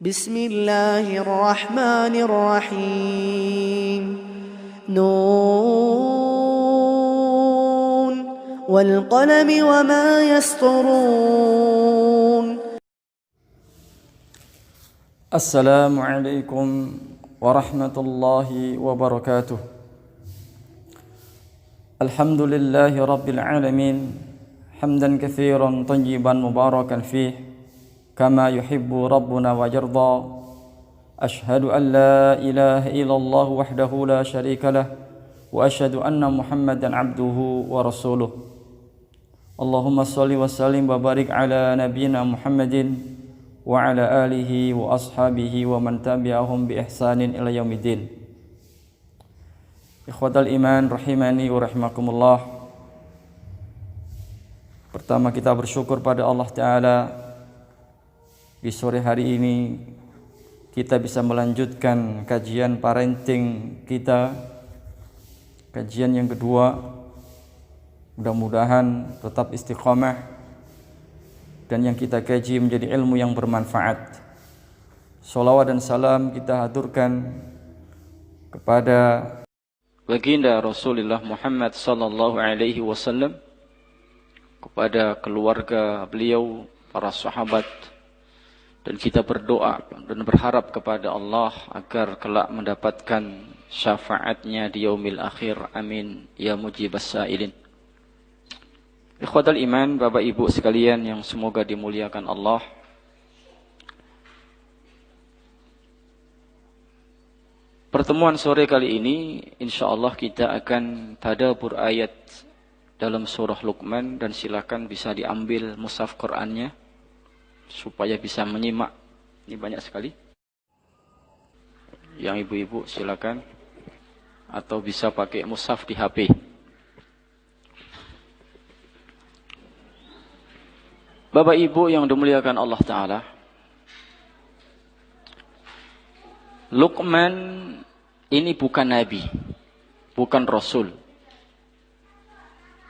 بسم الله الرحمن الرحيم نون والقلم وما يسطرون. السلام عليكم ورحمة الله وبركاته. الحمد لله رب العالمين حمدا كثيرا طيبا مباركا فيه كما يحب ربنا ويرضى. أشهد أن لا إله إلا الله وحده لا شريك له وأشهد أن محمدا عبده ورسوله. اللهم صل وسلم وبارك على نبينا محمد وعلى آله وأصحابه ومن تبعهم بإحسان إلى يوم الدين. Ikhwatal iman rahimani wa rahimakumullah. Pertama kita bersyukur pada Allah Ta'ala, di sore hari ini kita bisa melanjutkan kajian parenting kita, kajian yang kedua. Mudah-mudahan tetap istiqamah dan yang kita kaji menjadi ilmu yang bermanfaat. Shalawat dan salam kita haturkan kepada baginda Rasulullah Muhammad sallallahu alaihi wasallam, kepada keluarga beliau, para sahabat, dan kita berdoa dan berharap kepada Allah agar kelak mendapatkan syafaatnya di yaumil akhir. Amin ya mujibas sa'ilin. Ikhwatal iman, Bapak Ibu sekalian yang semoga dimuliakan Allah. Pertemuan sore kali ini insyaallah kita akan tadabbur ayat dalam surah Luqman, dan silakan bisa diambil mushaf Qur'annya supaya bisa menyimak. Ini banyak sekali. Yang ibu-ibu silakan, atau bisa pakai mushaf di HP. Bapak Ibu yang dimuliakan Allah Ta'ala, Luqman ini bukan nabi, bukan rasul,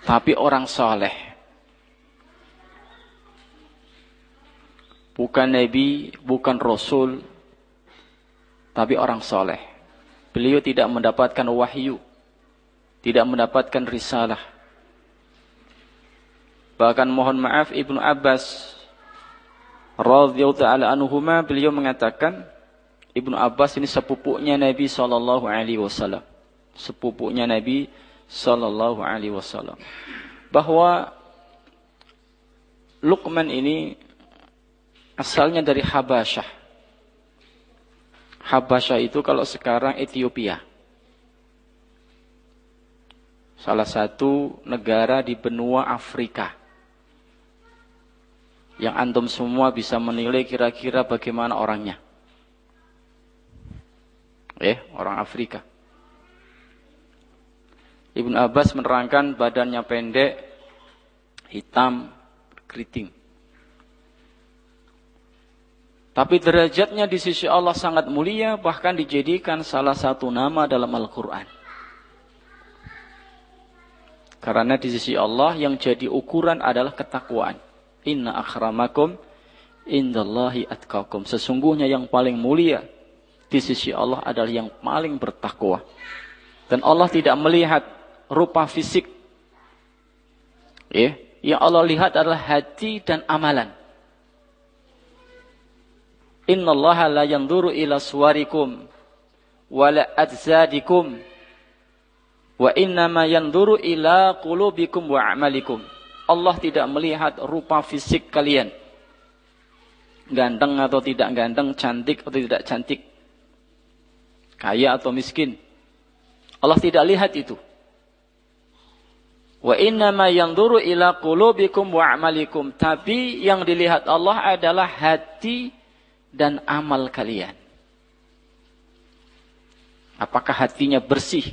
tapi orang saleh. Bukan nabi, bukan rasul, tapi orang saleh. Beliau tidak mendapatkan wahyu, tidak mendapatkan risalah. Bahkan mohon maaf, Ibnu Abbas radhiyallahu ta'ala anhuma, beliau mengatakan, Ibnu Abbas ini sepupunya Nabi sallallahu alaihi wasallam. Sepupunya Nabi sallallahu alaihi wasallam. Bahwa Luqman ini asalnya dari Habasyah. Habasyah itu kalau sekarang Ethiopia. Salah satu negara di benua Afrika. Yang antum semua bisa menilai kira-kira bagaimana orangnya. Orang Afrika. Ibnu Abbas menerangkan badannya pendek, hitam, keriting. Tapi derajatnya di sisi Allah sangat mulia, bahkan dijadikan salah satu nama dalam Al-Quran. Karena di sisi Allah yang jadi ukuran adalah ketakwaan. Inna akramakum indallahi atqakum. Sesungguhnya yang paling mulia di sisi Allah adalah yang paling bertakwa. Dan Allah tidak melihat rupa fisik. Yang Allah lihat adalah hati dan amalan. Innallaha la yanzuru ila suwarikum wala ajsadikum wa innama yanzuru ila qulubikum wa amalikum. Allah tidak melihat rupa fisik kalian, ganteng atau tidak ganteng, cantik atau tidak cantik, kaya atau miskin. Allah tidak lihat itu. Wa innama yanzuru ila qulubikum wa amalikum. Tapi yang dilihat Allah adalah hati dan amal kalian. Apakah hatinya bersih?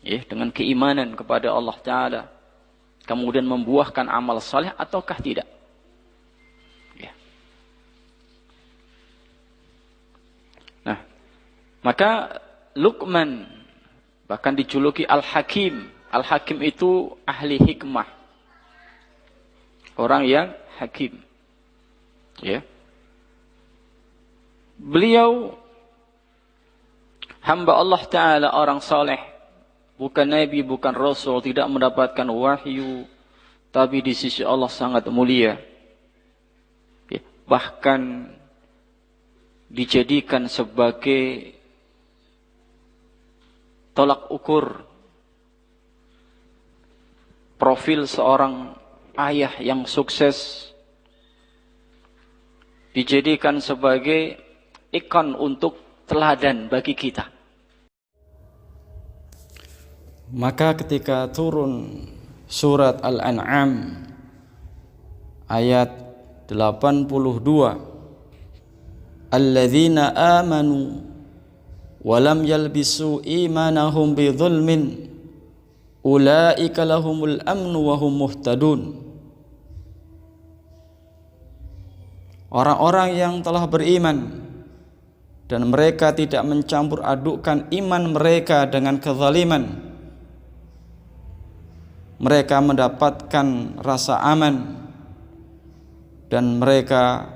Dengan keimanan kepada Allah Ta'ala. Kemudian membuahkan amal saleh ataukah tidak? Nah, maka Luqman bahkan dijuluki Al-Hakim. Al-Hakim itu ahli hikmah. Orang yang hakim. Beliau hamba Allah Ta'ala, orang saleh, bukan nabi, bukan rasul, tidak mendapatkan wahyu, tapi di sisi Allah sangat mulia. Bahkan dijadikan sebagai tolak ukur profil seorang ayah yang sukses, dijadikan sebagai ikon untuk teladan bagi kita. Maka ketika turun surat Al-An'am ayat 82, alladzina amanu wa lam yalbisu imanahum bidzulmin ulaika lahumul amnu wa hum muhtadun. Orang-orang yang telah beriman dan mereka tidak mencampur adukkan iman mereka dengan kezaliman, mereka mendapatkan rasa aman dan mereka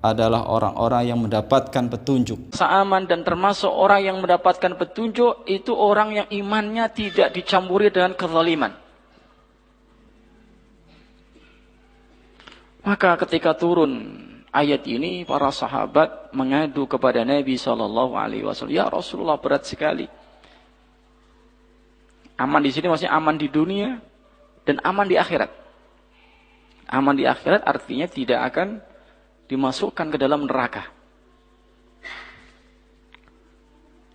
adalah orang-orang yang mendapatkan petunjuk. Rasa aman dan termasuk orang yang mendapatkan petunjuk itu orang yang imannya tidak dicampuri dengan kezaliman. Maka ketika turun ayat ini, para sahabat mengadu kepada Nabi SAW, ya Rasulullah, berat sekali. Aman di sini maksudnya aman di dunia dan aman di akhirat. Aman di akhirat artinya tidak akan dimasukkan ke dalam neraka.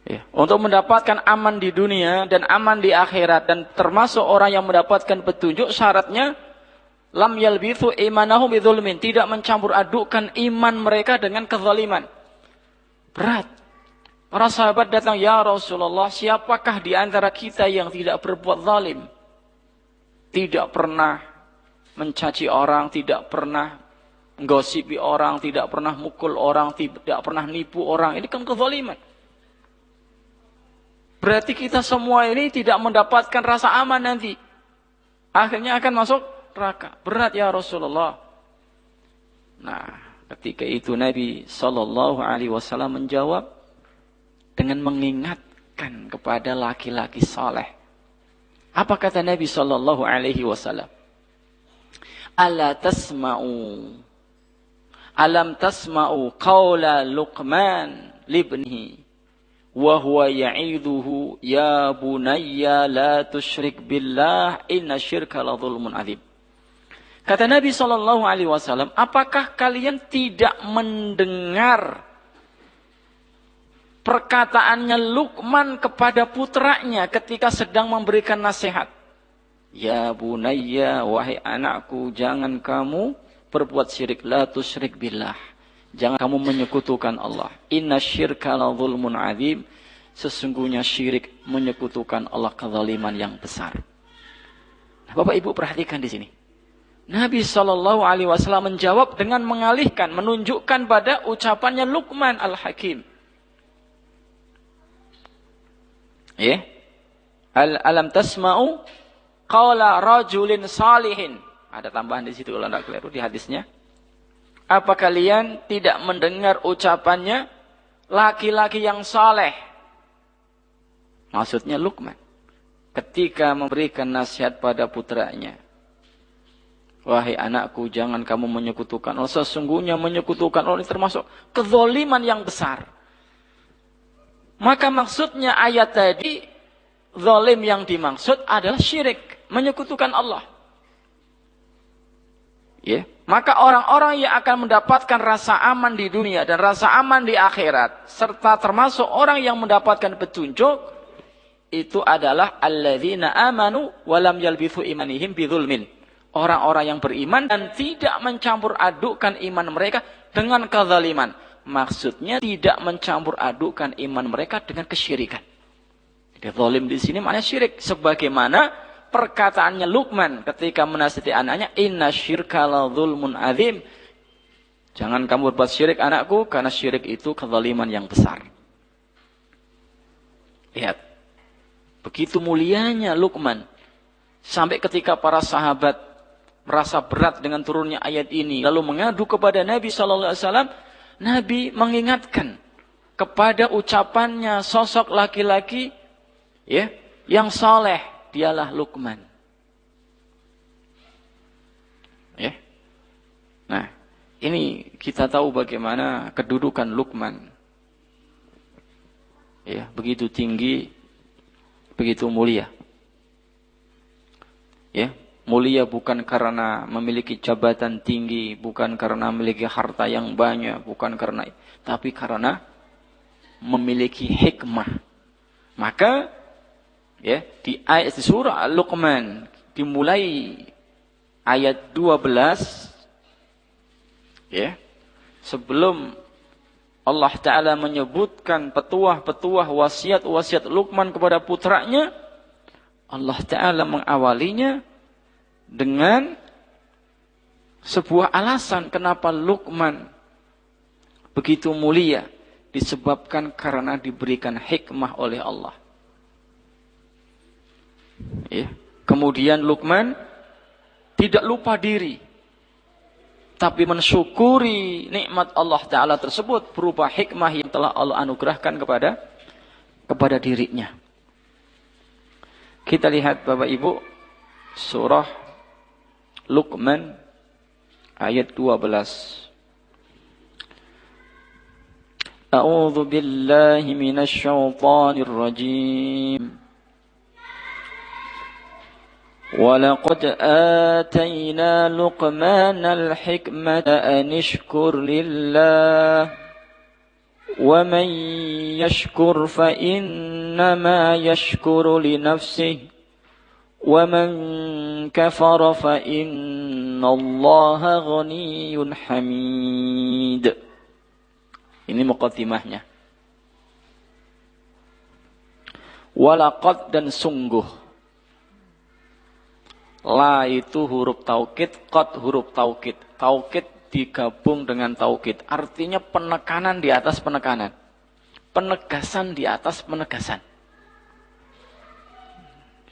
Ya. Untuk mendapatkan aman di dunia dan aman di akhirat dan termasuk orang yang mendapatkan petunjuk, syaratnya lam yalbithu imanahum bidzulmin, tidak mencampur adukkan iman mereka dengan kezaliman. Berat. Para sahabat datang, ya Rasulullah, siapakah di antara kita yang tidak berbuat zalim? Tidak pernah mencaci orang, tidak pernah menggosipi orang, tidak pernah mukul orang, tidak pernah nipu orang. Ini kan kezaliman. Berarti kita semua ini tidak mendapatkan rasa aman nanti. Akhirnya akan masuk neraka. Berat ya Rasulullah. Nah, ketika itu Nabi SAW menjawab dengan mengingatkan kepada laki-laki saleh. Apa kata Nabi SAW? Alam tasma'u qawla Luqman libnihi wa huwa ya'idhuhu ya bunayya la tusyrik billah inna syirka la dhulmun adzim. Kata Nabi SAW, apakah kalian tidak mendengar perkataannya Luqman kepada putranya ketika sedang memberikan nasihat? Ya bunayya, wahai anakku, jangan kamu berbuat syirik, la tusyrik billah. Jangan kamu menyekutukan Allah. Inna syirka la dhulmun adzim. Sesungguhnya syirik menyekutukan Allah kezaliman yang besar. Nah, Bapak Ibu perhatikan di sini. Nabi SAW menjawab dengan mengalihkan, menunjukkan pada ucapannya Luqman Al-Hakim. Ya. Alam tasma'u qawla rajulin salihin. Ada tambahan di situ kalau tidak keliru di hadisnya. Apa kalian tidak mendengar ucapannya laki-laki yang saleh? Maksudnya Luqman. Ketika memberikan nasihat pada putranya. Wahai anakku, jangan kamu menyekutukan Allah. Sesungguhnya menyekutukan Allah ini termasuk kezaliman yang besar. Maka maksudnya ayat tadi, zalim yang dimaksud adalah syirik, menyekutukan Allah. Ya, maka orang-orang yang akan mendapatkan rasa aman di dunia dan rasa aman di akhirat, serta termasuk orang yang mendapatkan petunjuk, itu adalah alladzina amanu wa lam yalbithu imanihim bidzulmin. Orang-orang yang beriman dan tidak mencampur adukkan iman mereka dengan kezaliman. Maksudnya tidak mencampur adukkan iman mereka dengan kesyirikan. Jadi zalim di sini maknanya syirik. Sebagaimana perkataannya Luqman ketika menasihati anaknya, inna syirka la dzulmun adzim. Jangan kamu berbuat syirik anakku, karena syirik itu kezaliman yang besar. Lihat. Begitu mulianya Luqman. Sampai ketika para sahabat merasa berat dengan turunnya ayat ini, lalu mengadu kepada Nabi SAW, Nabi mengingatkan kepada ucapannya sosok laki-laki ya yang saleh, dialah Luqman. Ya. Nah, ini kita tahu bagaimana kedudukan Luqman. Ya, begitu tinggi, begitu mulia. Ya, mulia bukan karena memiliki jabatan tinggi, bukan karena memiliki harta yang banyak, bukan karena, tapi karena memiliki hikmah. Maka ya, di ayat di surah Luqman dimulai ayat 12 ya. Sebelum Allah Ta'ala menyebutkan petuah-petuah wasiat-wasiat Luqman kepada putranya, Allah Ta'ala mengawalinya dengan sebuah alasan kenapa Luqman begitu mulia, disebabkan karena diberikan hikmah oleh Allah. Ya. Kemudian Luqman tidak lupa diri, tapi mensyukuri nikmat Allah Ta'ala tersebut berupa hikmah yang telah Allah anugerahkan kepada dirinya. Kita lihat Bapak Ibu surah Luqman ayat 12. A'udzu billahi minasy syaithanir rajim. وَلَقَدْ آتَيْنَا لُقْمَانَ الْحِكْمَةَ أَنِ اشْكُرْ لِلَّهِ وَمَنْ يَشْكُرْ فَإِنَّمَا يَشْكُرُ لِنَفْسِهِ وَمَنْ كَفَرَ فَإِنَّ اللَّهَ غَنِيٌّ حَمِيدٌ. Ini muqaddimahnya. Walaqad dan sungguh. La itu huruf taukid, qad huruf taukid. Taukid digabung dengan taukid. Artinya penekanan di atas penekanan. Penegasan di atas penegasan.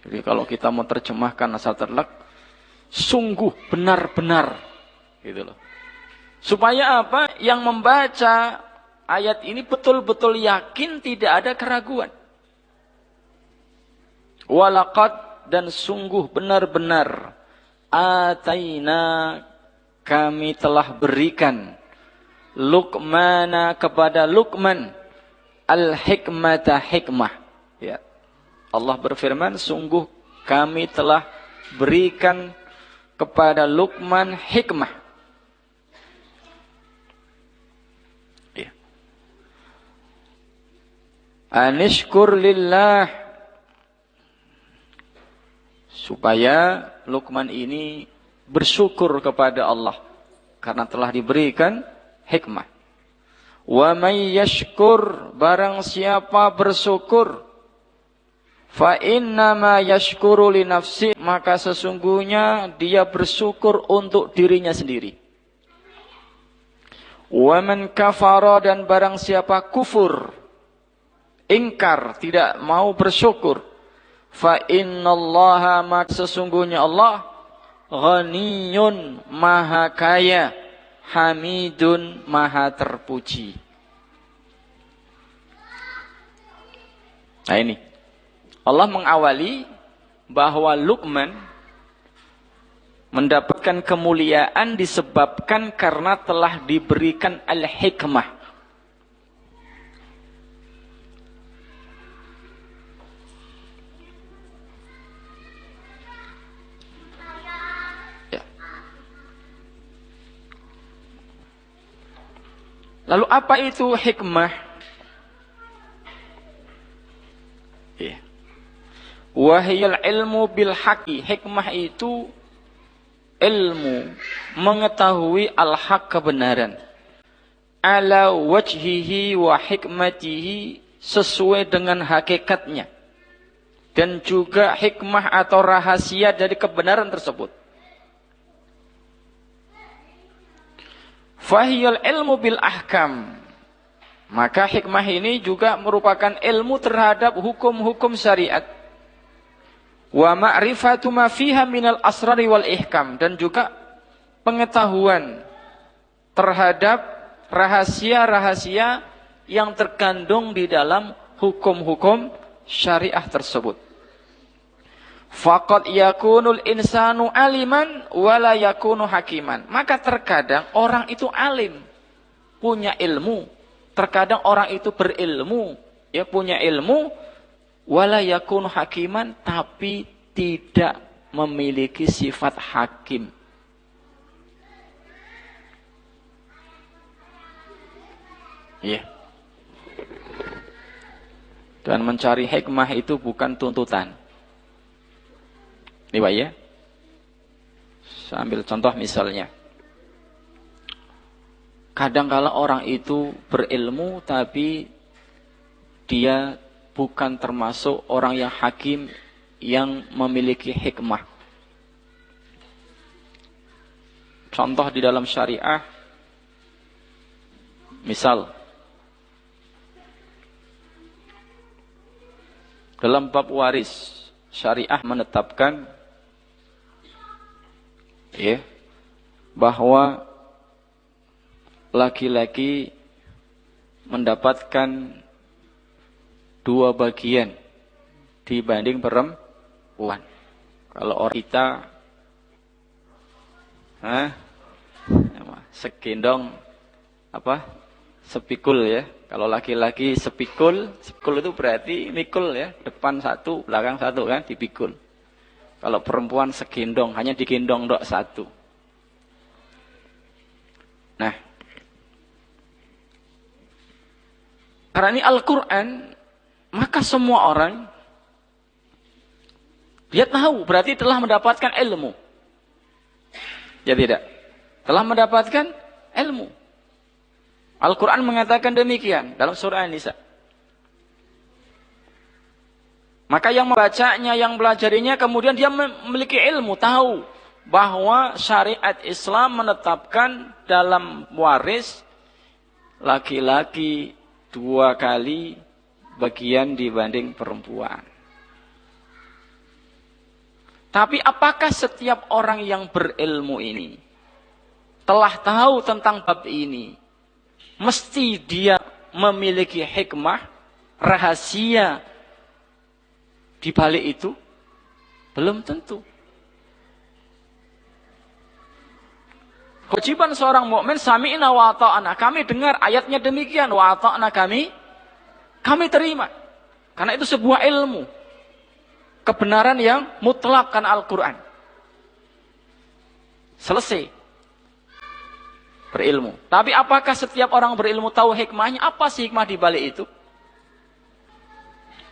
Jadi kalau kita mau terjemahkan asal terlek, sungguh benar-benar. Gitu loh. Supaya apa? Yang membaca ayat ini betul-betul yakin, tidak ada keraguan. Walaqad dan sungguh benar-benar ataina kami telah berikan Luqmana kepada Luqman al-hikmata hikmah. Ya. Allah berfirman, sungguh kami telah berikan kepada Luqman hikmah. Ya. Anishkur lillah, supaya Luqman ini bersyukur kepada Allah karena telah diberikan hikmah. Wa may yashkur, barang siapa bersyukur, fa innama yashkuru li nafsi, maka sesungguhnya dia bersyukur untuk dirinya sendiri. Wa man kafara, dan barang siapa kufur, ingkar, tidak mau bersyukur, fa innallaha, maka sesungguhnya Allah ghaniyun, maha kaya, hamidun, maha terpuji. Nah ini Allah mengawali bahwa Luqman mendapatkan kemuliaan disebabkan karena telah diberikan al-hikmah. Lalu apa itu hikmah? Wahiyal ilmu bil haqi. Hikmah itu ilmu, mengetahui al-haq, kebenaran. Ala wajhihi wa hikmatihi, sesuai dengan hakikatnya. Dan juga hikmah atau rahasia dari kebenaran tersebut. Fahiyal ilmu bil ahkam. Maka hikmah ini juga merupakan ilmu terhadap hukum-hukum syariat. Wa ma'rifatu ma fiha minal asrari wal ihkam. Dan juga pengetahuan terhadap rahasia-rahasia yang terkandung di dalam hukum-hukum syariah tersebut. Faqad yakunul insanu aliman wala yakunu hakiman. Maka terkadang orang itu alim, punya ilmu. Terkadang orang itu berilmu, ya punya ilmu, wala yakunu hakiman, tapi tidak memiliki sifat hakim. Ya. Dan mencari hikmah itu bukan tuntutan. Ini Pak ya. Saya ambil contoh misalnya. Kadang kala orang itu berilmu tapi dia bukan termasuk orang yang hakim yang memiliki hikmah. Contoh di dalam syariah, misal dalam bab waris, syariah menetapkan ya bahwa laki-laki mendapatkan 2 bagian dibanding perempuan. Kalau orang kita segendong sepikul ya. Kalau laki-laki sepikul itu berarti mikul ya, depan 1, belakang 1 kan, dipikul. Kalau perempuan segendong, hanya digendong dok 1. Nah, karena ini Al-Quran, maka semua orang dia tahu, berarti telah mendapatkan ilmu. Ya tidak? Telah mendapatkan ilmu. Al-Quran mengatakan demikian dalam surah An-Nisa. Maka yang membacanya, yang belajarinya, kemudian dia memiliki ilmu, tahu bahwa syariat Islam menetapkan dalam waris laki-laki 2 kali bagian dibanding perempuan. Tapi apakah setiap orang yang berilmu ini telah tahu tentang bab ini, mesti dia memiliki hikmah, rahasia di balik itu? Belum tentu. Kewajiban seorang mukmin, sami'na wa ata'na. Kami dengar ayatnya demikian, wa ata'na, kami terima. Karena itu sebuah ilmu. Kebenaran yang mutlak kan Al-Quran. Selesai. Berilmu. Tapi apakah setiap orang berilmu tahu hikmahnya? Apa sih hikmah di balik itu?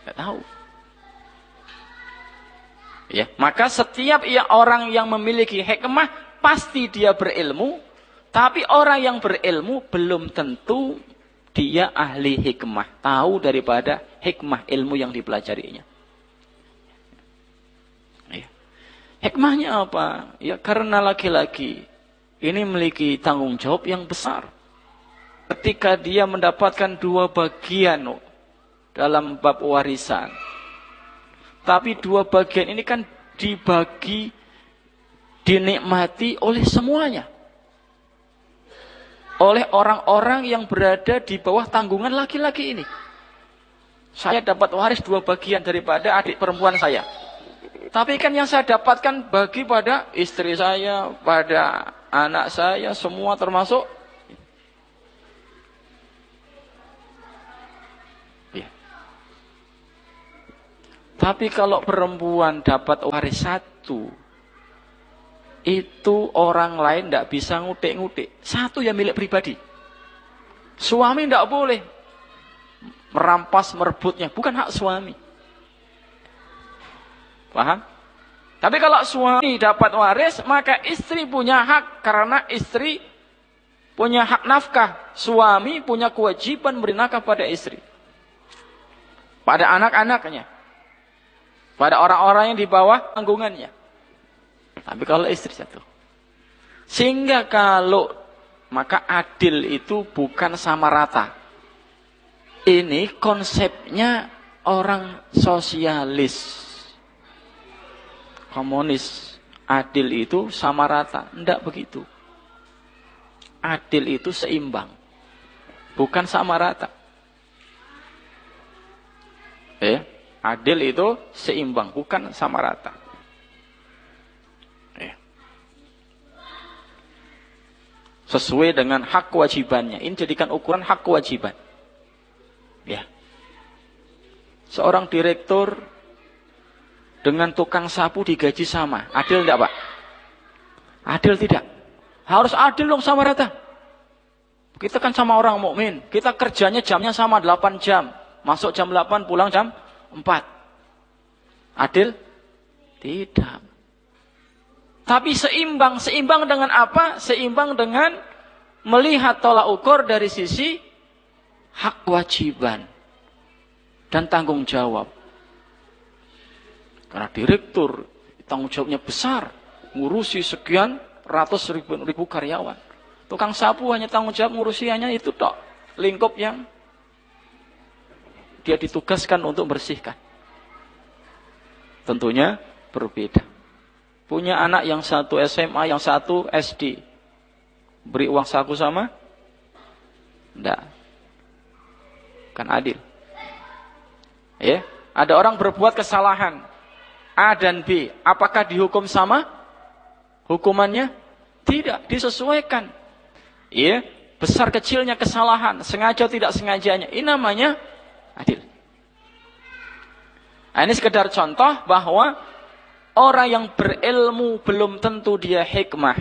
Tidak tahu. Ya, maka setiap orang yang memiliki hikmah pasti dia berilmu, tapi orang yang berilmu belum tentu dia ahli hikmah, tahu daripada hikmah ilmu yang dipelajarinya. Ya. Hikmahnya apa? Ya karena laki-laki ini memiliki tanggung jawab yang besar. Ketika dia mendapatkan 2 bagian dalam bab warisan, tapi 2 bagian ini kan dibagi, dinikmati oleh semuanya. Oleh orang-orang yang berada di bawah tanggungan laki-laki ini. Saya dapat waris 2 bagian daripada adik perempuan saya. Tapi kan yang saya dapatkan bagi pada istri saya, pada anak saya, semua termasuk. Tapi kalau perempuan dapat waris 1, itu orang lain tidak bisa ngutik-ngutik. 1 yang milik pribadi. Suami tidak boleh merampas, merebutnya. Bukan hak suami. Paham? Tapi kalau suami dapat waris, maka istri punya hak. Karena istri punya hak nafkah. Suami punya kewajiban beri nafkah pada istri. Pada anak-anaknya. Pada orang-orang yang di bawah tanggungannya. Tapi kalau istri 1. Sehingga kalau, maka adil itu bukan sama rata. Ini konsepnya orang sosialis. Komunis. Adil itu sama rata. Tidak begitu. Adil itu seimbang. bukan sama rata. Adil itu seimbang, bukan sama rata. Sesuai dengan hak kewajibannya. Ini jadikan ukuran hak kewajiban. Ya. Seorang direktur dengan tukang sapu digaji sama. Adil tidak, Pak? Adil tidak. Harus adil dong, sama rata. Kita kan sama orang mukmin. Kita kerjanya jamnya sama 8 jam. Masuk jam 8, pulang jam 4. Adil? Tidak. Tapi seimbang. Seimbang dengan apa? Seimbang dengan melihat tolak ukur dari sisi hak kewajiban dan tanggung jawab. Karena direktur, tanggung jawabnya besar. Ngurusi sekian ratus ribu karyawan. Tukang sapu hanya tanggung jawab ngurusi hanya itu tok. Lingkup yang dia ditugaskan untuk bersihkan. Tentunya berbeda. Punya anak yang satu SMA, yang satu SD. Beri uang saku sama? Tidak. Kan adil. Ya, ada orang berbuat kesalahan. A dan B. Apakah dihukum sama? Hukumannya? Tidak. Disesuaikan. Ya, besar kecilnya kesalahan. Sengaja tidak sengajanya. Ini namanya adil. Nah, ini sekedar contoh bahwa orang yang berilmu belum tentu dia hikmah.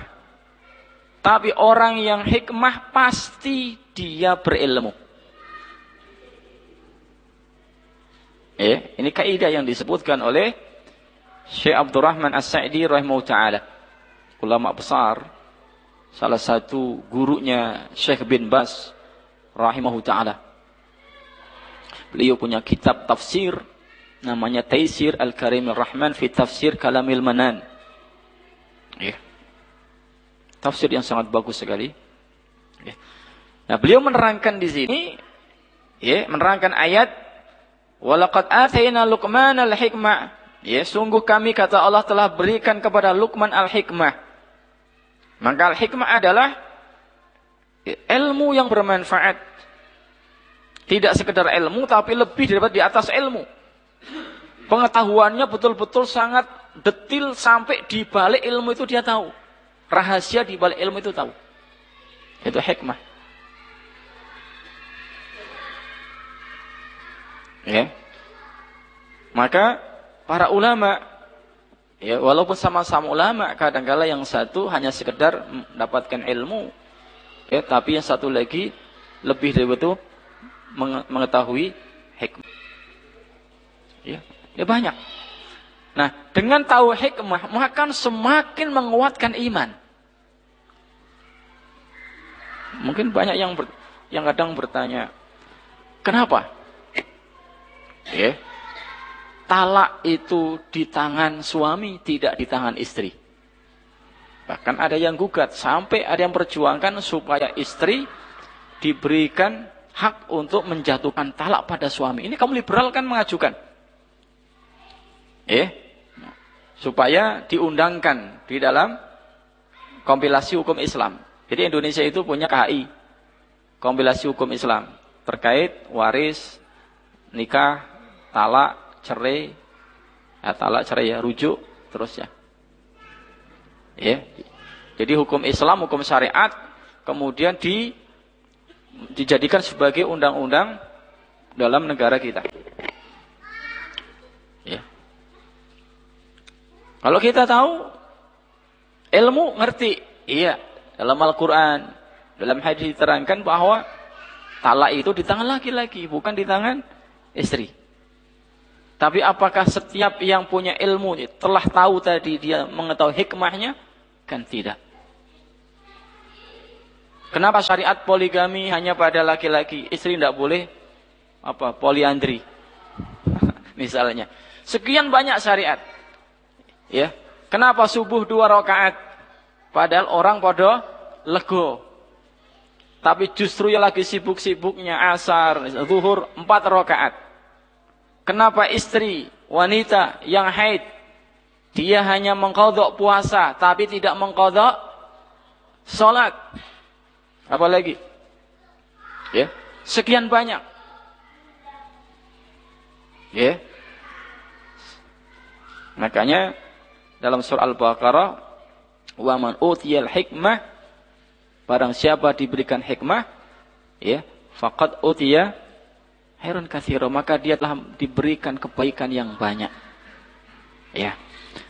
Tapi orang yang hikmah pasti dia berilmu. Ini kaidah yang disebutkan oleh Syekh Abdurrahman As-Sa'di rahimahullah ta'ala. Ulama besar. Salah satu gurunya Syekh bin Baz rahimahullah ta'ala. Beliau punya kitab tafsir. Namanya Taisir Al-Karimir Rahman fi Tafsir Kalamil Manan. Tafsir yang sangat bagus sekali. Nah, beliau menerangkan di sini, menerangkan ayat, walaqad atayna Luqman al-hikmah. Sungguh kami, kata Allah, telah berikan kepada Luqman al-hikmah. Maka al-hikmah adalah ilmu yang bermanfaat. Tidak sekedar ilmu, tapi lebih daripada di atas ilmu. Pengetahuannya betul-betul sangat detil sampai di balik ilmu itu dia tahu. Rahasia di balik ilmu itu tahu. Itu hikmah. Maka para ulama, walaupun sama-sama ulama, kadang-kala yang satu hanya sekedar mendapatkan ilmu, tapi yang satu lagi lebih dari itu mengetahui hikmah. Ya banyak. Nah, dengan tahu hikmah, maka semakin menguatkan iman. Mungkin banyak yang kadang bertanya, kenapa? Talak itu di tangan suami, tidak di tangan istri. Bahkan ada yang gugat, sampai ada yang perjuangkan supaya istri diberikan hak untuk menjatuhkan talak pada suami. Ini kaum liberal kan mengajukan. Supaya diundangkan di dalam kompilasi hukum Islam. Jadi Indonesia itu punya KHI, kompilasi hukum Islam terkait waris, nikah, talak, cerai, talak, cerai rujuk, terus ya. Jadi hukum Islam, hukum syariat kemudian dijadikan sebagai undang-undang dalam negara kita. Kalau kita tahu, ilmu ngerti, dalam Al-Quran, dalam hadis diterangkan bahwa talak itu di tangan laki-laki, bukan di tangan istri. Tapi apakah setiap yang punya ilmu telah tahu tadi dia mengetahui hikmahnya? Kan tidak. Kenapa syariat poligami hanya pada laki-laki, istri tidak boleh poliandri? Misalnya, sekian banyak syariat. Kenapa subuh 2 rakaat? Padahal orang pada lego. Tapi justru yang lagi sibuk-sibuknya asar, zuhur 4 rakaat. Kenapa istri, wanita yang haid, dia hanya mengqadha puasa, tapi tidak mengqadha salat? Apa lagi? sekian banyak. Ya. Makanya dalam surah Al-Baqarah, wa man utiyal hikmah, barang siapa diberikan hikmah, ya, faqad utiya khairun katsira, maka dia telah diberikan kebaikan yang banyak. Ya.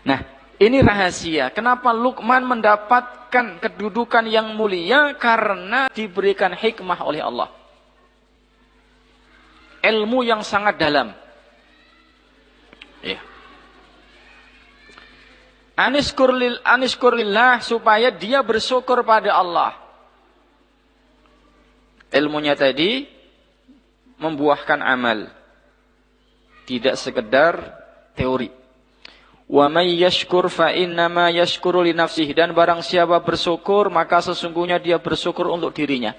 Nah, ini rahasia. Kenapa Luqman mendapatkan kedudukan yang mulia? Karena diberikan hikmah oleh Allah. Ilmu yang sangat dalam. Ya. Aniskurillah, supaya dia bersyukur pada Allah. Ilmunya tadi membuahkan amal. Tidak sekedar teori. Wa may yashkur fa innama yashkuru li nafsihi, dan barang siapa bersyukur maka sesungguhnya dia bersyukur untuk dirinya.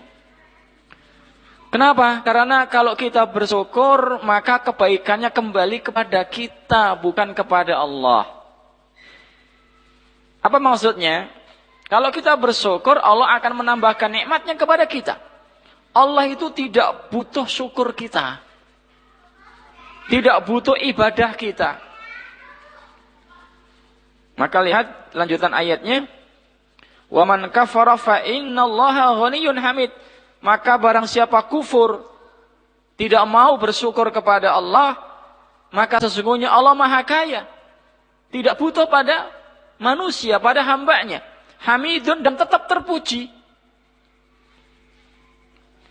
Kenapa? Karena kalau kita bersyukur maka kebaikannya kembali kepada kita, bukan kepada Allah. Apa maksudnya? Kalau kita bersyukur, Allah akan menambahkan nikmatnya kepada kita. Allah itu tidak butuh syukur kita. Tidak butuh ibadah kita. Maka lihat lanjutan ayatnya. Wa man kafara fa innallaha ghaniyyun hamid. Maka barang siapa kufur, tidak mau bersyukur kepada Allah, maka sesungguhnya Allah Maha Kaya. Tidak butuh pada manusia, pada hambanya. Hamidun, dan tetap terpuji.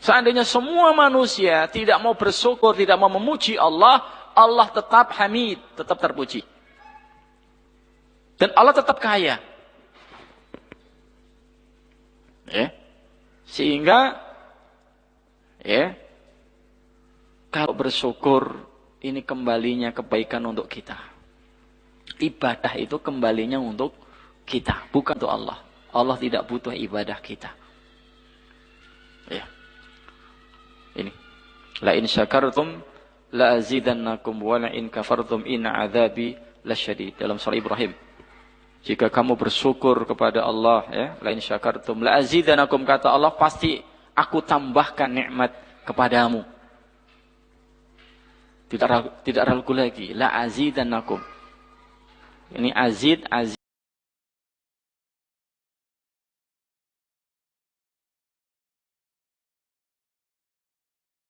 Seandainya semua manusia tidak mau bersyukur, tidak mau memuji Allah, Allah tetap hamid, tetap terpuji. Dan Allah tetap kaya. Ya. Sehingga ya, kalau bersyukur ini kembalinya kebaikan untuk kita. Ibadah itu kembalinya untuk kita, bukan untuk Allah. Allah tidak butuh ibadah kita. Ya. Ini. La in syakartum la azidannakum wa la in kafartum inna adzabi lasyadid. Dalam surah Ibrahim. Jika kamu bersyukur kepada Allah, ya, la in syakartum la azidannakum, kata Allah, pasti aku tambahkan nikmat kepadamu. Tidak ragu lagi, la azidannakum. Ini azid